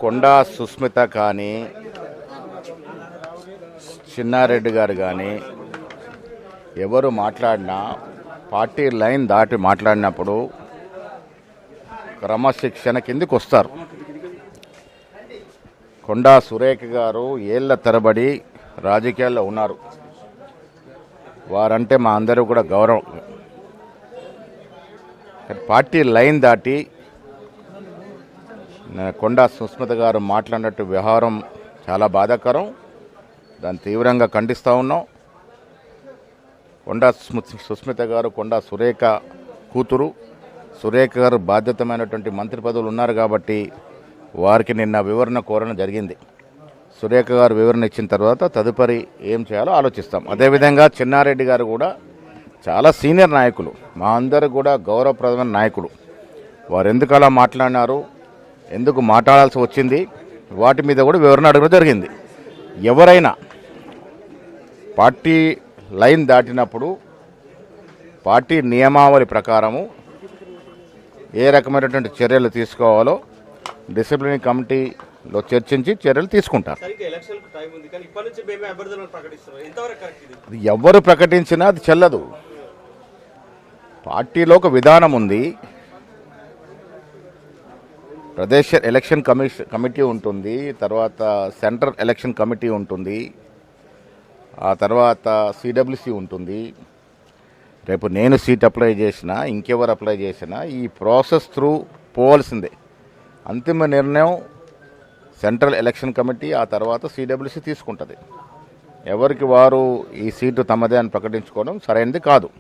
కొండా సుస్మిత కానీ చిన్నారెడ్డి గారు కానీ ఎవరు మాట్లాడినా పార్టీ లైన్ దాటి మాట్లాడినప్పుడు క్రమశిక్షణ కిందికి వస్తారు. కొండా సురేఖ గారు ఏళ్ల తరబడి రాజకీయాల్లో ఉన్నారు. వారంటే మా అందరూ కూడా గౌరవం. పార్టీ లైన్ దాటి కొండా సుస్మిత గారు మాట్లాడినట్టు వ్యవహారం చాలా బాధాకరం. దాన్ని తీవ్రంగా ఖండిస్తూ ఉన్నాం. కొండా సుస్మిత గారు కొండా సురేఖ కూతురు. సురేఖ గారు బాధ్యతమైనటువంటి మంత్రి పదవులు ఉన్నారు కాబట్టి వారికి నిన్న వివరణ కోరడం జరిగింది. సురేఖ గారు వివరణ ఇచ్చిన తర్వాత తదుపరి ఏం చేయాలో ఆలోచిస్తాం. అదేవిధంగా చిన్నారెడ్డి గారు కూడా చాలా సీనియర్ నాయకులు, మా అందరూ కూడా గౌరవప్రదమైన నాయకుడు. వారు ఎందుకు అలా మాట్లాడినారు, ఎందుకు మాట్లాడాల్సి వచ్చింది, వాటి మీద కూడా వివరణ అడగడం జరిగింది. ఎవరైనా పార్టీ లైన్ దాటినప్పుడు పార్టీ నియమావళి ప్రకారము ఏ రకమైనటువంటి చర్యలు తీసుకోవాలో డిసిప్లినరీ కమిటీలో చర్చించి చర్యలు తీసుకుంటారు. అది ఎవరు ప్రకటించినా అది చెల్లదు. పార్టీలో ఒక విధానం ఉంది. ప్రదేశ్ ఎలక్షన్ కమిటీ ఉంటుంది, తర్వాత సెంట్రల్ ఎలక్షన్ కమిటీ ఉంటుంది, ఆ తర్వాత సిడబ్ల్యూసి ఉంటుంది. రేపు నేను సీట్ అప్లై చేసినా ఇంకెవరు అప్లై చేసినా ఈ ప్రాసెస్ త్రూ పోవాల్సిందే. అంతిమ నిర్ణయం సెంట్రల్ ఎలక్షన్ కమిటీ, ఆ తర్వాత సిడబ్ల్యూసి తీసుకుంటుంది. ఎవరికి వారు ఈ సీటు తమదే అని ప్రకటించుకోవడం సరైనది కాదు.